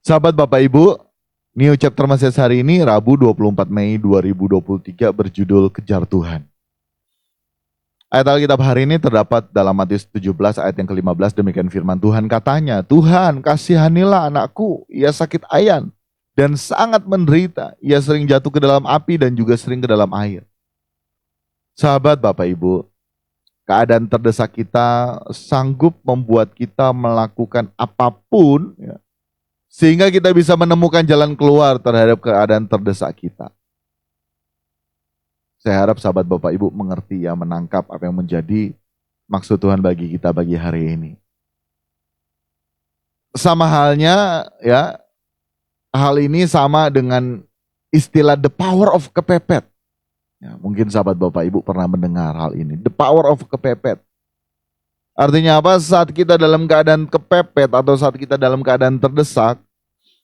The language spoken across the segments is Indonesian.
Sahabat Bapak Ibu, New Chapter Mesias hari ini Rabu 24 Mei 2023 berjudul Kejar Tuhan. Ayat Alkitab hari ini terdapat dalam Matius 17 ayat yang ke-15, demikian firman Tuhan katanya, Tuhan kasihanilah anakku, ia sakit ayan dan sangat menderita, ia sering jatuh ke dalam api dan juga sering ke dalam air. Sahabat Bapak Ibu, keadaan terdesak kita sanggup membuat kita melakukan apapun ya, sehingga kita bisa menemukan jalan keluar terhadap keadaan terdesak kita. Saya harap sahabat Bapak Ibu mengerti ya, menangkap apa yang menjadi maksud Tuhan bagi kita bagi hari ini. Sama halnya ya, hal ini sama dengan istilah the power of kepepet. Ya, mungkin sahabat Bapak Ibu pernah mendengar hal ini, the power of kepepet. Artinya apa? Saat kita dalam keadaan kepepet atau saat kita dalam keadaan terdesak,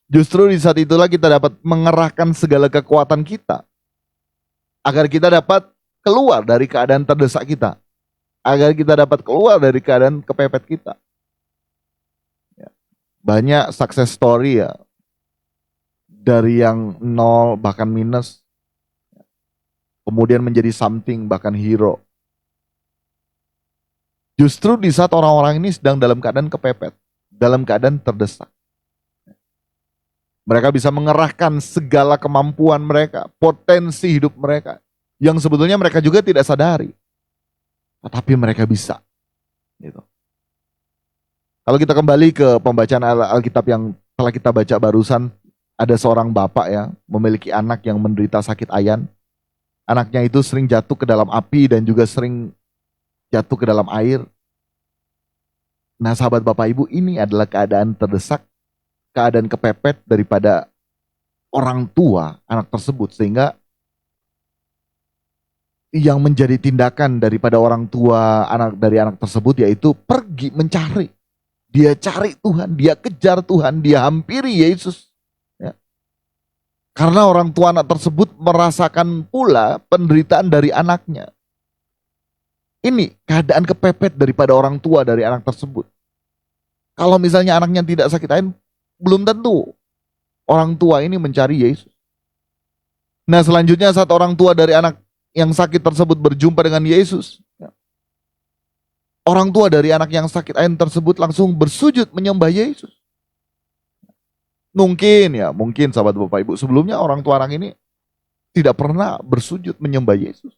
justru di saat itulah kita dapat mengerahkan segala kekuatan kita agar kita dapat keluar dari keadaan terdesak kita, agar kita dapat keluar dari keadaan kepepet kita. Ya. Banyak success story ya, dari yang nol bahkan minus, kemudian menjadi something bahkan hero. Justru di saat orang-orang ini sedang dalam keadaan kepepet, dalam keadaan terdesak. Mereka bisa mengerahkan segala kemampuan mereka, potensi hidup mereka, yang sebetulnya mereka juga tidak sadari. Tetapi mereka bisa. Gitu. Kalau kita kembali ke pembacaan Alkitab yang telah kita baca barusan, ada seorang bapak ya, memiliki anak yang menderita sakit ayan. Anaknya itu sering jatuh ke dalam api dan juga sering jatuh ke dalam air. Nah sahabat Bapak Ibu, ini adalah keadaan terdesak, keadaan kepepet daripada orang tua anak tersebut, sehingga yang menjadi tindakan daripada orang tua anak tersebut yaitu pergi mencari. Dia cari Tuhan, dia kejar Tuhan, dia hampiri Yesus. Ya. Karena orang tua anak tersebut merasakan pula penderitaan dari anaknya. Ini keadaan kepepet daripada orang tua dari anak tersebut. Kalau misalnya anaknya tidak sakit ayan, belum tentu orang tua ini mencari Yesus. Nah selanjutnya saat orang tua dari anak yang sakit tersebut berjumpa dengan Yesus, orang tua dari anak yang sakit ayan tersebut langsung bersujud menyembah Yesus. Mungkin sahabat Bapak Ibu, sebelumnya orang tua anak ini tidak pernah bersujud menyembah Yesus.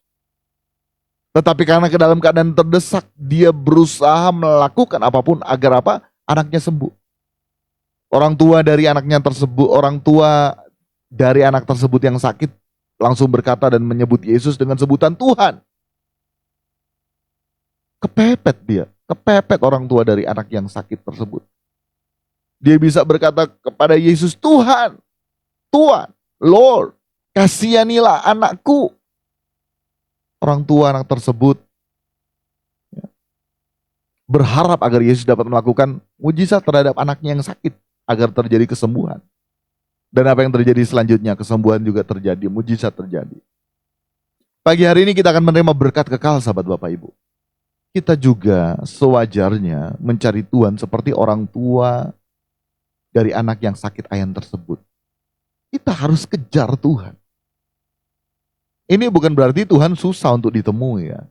Tetapi karena ke dalam keadaan terdesak, dia berusaha melakukan apapun agar apa? Anaknya sembuh. Orang tua dari anaknya tersebut, orang tua dari anak tersebut yang sakit langsung berkata dan menyebut Yesus dengan sebutan Tuhan. Kepepet dia, kepepet orang tua dari anak yang sakit tersebut. Dia bisa berkata kepada Yesus, Tuhan, Tuhan, Lord, kasihanilah anakku. Orang tua anak tersebut berharap agar Yesus dapat melakukan mujizat terhadap anaknya yang sakit, agar terjadi kesembuhan. Dan apa yang terjadi selanjutnya, kesembuhan juga terjadi, mujizat terjadi. Pagi hari ini kita akan menerima berkat kekal sahabat Bapak Ibu. Kita juga sewajarnya mencari Tuhan seperti orang tua dari anak yang sakit ayan tersebut. Kita harus kejar Tuhan. Ini bukan berarti Tuhan susah untuk ditemui ya.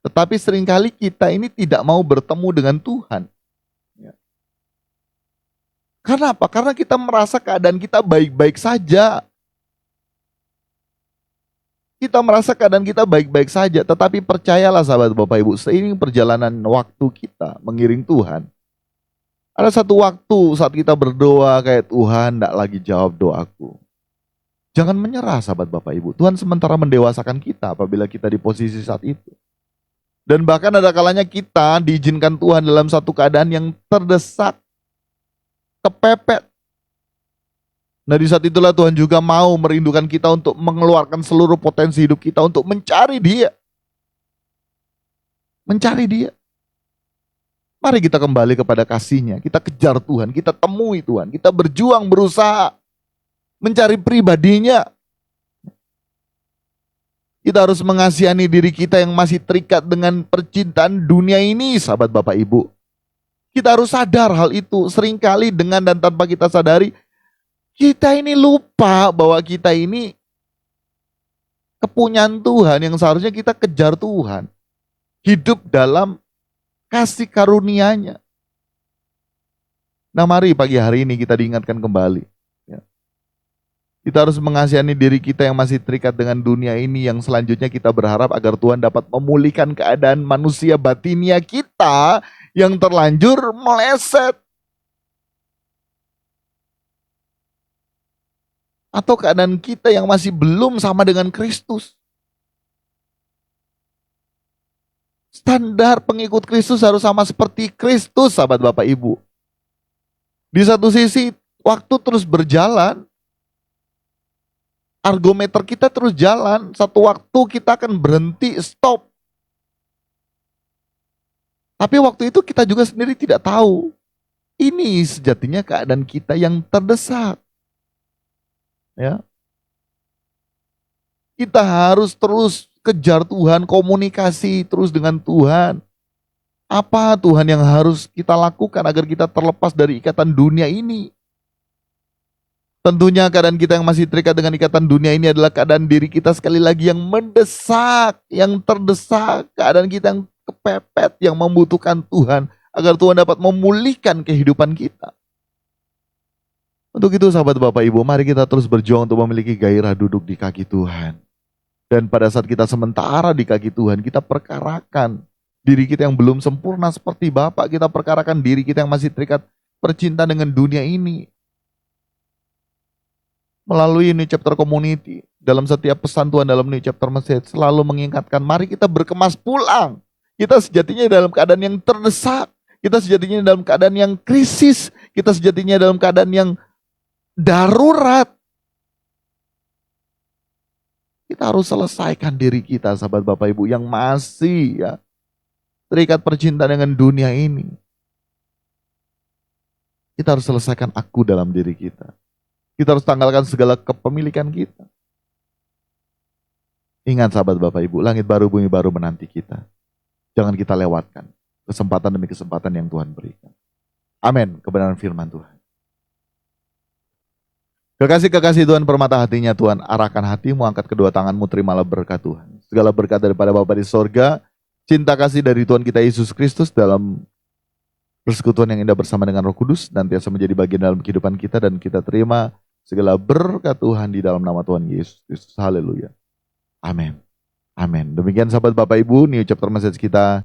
Tetapi seringkali kita ini tidak mau bertemu dengan Tuhan. Ya. Karena apa? Karena kita merasa keadaan kita baik-baik saja. Kita merasa keadaan kita baik-baik saja. Tetapi percayalah sahabat Bapak Ibu, seiring perjalanan waktu kita mengiring Tuhan, ada satu waktu saat kita berdoa kayak Tuhan tidak lagi jawab doaku. Jangan menyerah sahabat Bapak Ibu. Tuhan sementara mendewasakan kita apabila kita di posisi saat itu. Dan bahkan ada kalanya kita diizinkan Tuhan dalam satu keadaan yang terdesak, kepepet. Nah di saat itulah Tuhan juga mau merindukan kita untuk mengeluarkan seluruh potensi hidup kita untuk mencari Dia. Mencari Dia. Mari kita kembali kepada kasih-Nya, kita kejar Tuhan, kita temui Tuhan, kita berjuang, berusaha mencari pribadinya. Kita harus mengasihani diri kita yang masih terikat dengan percintaan dunia ini, sahabat Bapak Ibu. Kita harus sadar hal itu. Seringkali dengan dan tanpa kita sadari, kita ini lupa bahwa kita ini kepunyaan Tuhan yang seharusnya kita kejar Tuhan. Hidup dalam kasih karunia-Nya. Nah mari pagi hari ini kita diingatkan kembali. Ya. Kita harus mengasihani diri kita yang masih terikat dengan dunia ini, yang selanjutnya kita berharap agar Tuhan dapat memulihkan keadaan manusia batinia kita yang terlanjur meleset. Atau keadaan kita yang masih belum sama dengan Kristus. Standar pengikut Kristus harus sama seperti Kristus, sahabat Bapak Ibu. Di satu sisi, waktu terus berjalan, argometer kita terus jalan, satu waktu kita akan berhenti, stop. Tapi waktu itu kita juga sendiri tidak tahu. Ini sejatinya keadaan kita yang terdesak. Ya. Kita harus terus kejar Tuhan, komunikasi terus dengan Tuhan. Apa Tuhan yang harus kita lakukan agar kita terlepas dari ikatan dunia ini? Tentunya keadaan kita yang masih terikat dengan ikatan dunia ini adalah keadaan diri kita sekali lagi yang mendesak, yang terdesak. Keadaan kita yang kepepet, yang membutuhkan Tuhan agar Tuhan dapat memulihkan kehidupan kita. Untuk itu sahabat Bapak Ibu, mari kita terus berjuang untuk memiliki gairah duduk di kaki Tuhan. Dan pada saat kita sementara di kaki Tuhan, kita perkarakan diri kita yang belum sempurna seperti Bapak, kita perkarakan diri kita yang masih terikat percintaan dengan dunia ini. Melalui New Chapter Community, dalam setiap pesan Tuhan dalam New Chapter Message, selalu mengingatkan, mari kita berkemas pulang. Kita sejatinya dalam keadaan yang terdesak, kita sejatinya dalam keadaan yang krisis, kita sejatinya dalam keadaan yang darurat. Kita harus selesaikan diri kita, sahabat Bapak Ibu, yang masih terikat percintaan dengan dunia ini. Kita harus selesaikan aku dalam diri kita. Kita harus tanggalkan segala kepemilikan kita. Ingat sahabat Bapak Ibu, langit baru, bumi baru menanti kita. Jangan kita lewatkan kesempatan demi kesempatan yang Tuhan berikan. Amin. Kebenaran firman Tuhan. Kekasih-kekasih Tuhan, permata hatinya Tuhan, arahkan hatimu, angkat kedua tanganmu, terimalah berkat Tuhan. Segala berkat daripada Bapa di sorga, cinta kasih dari Tuhan kita Yesus Kristus dalam persekutuan yang indah bersama dengan Roh Kudus, nantiasa menjadi bagian dalam kehidupan kita, dan kita terima segala berkat Tuhan di dalam nama Tuhan Yesus Kristus. Haleluya. Amin. Amin. Demikian sahabat Bapak Ibu, New Chapter Message kita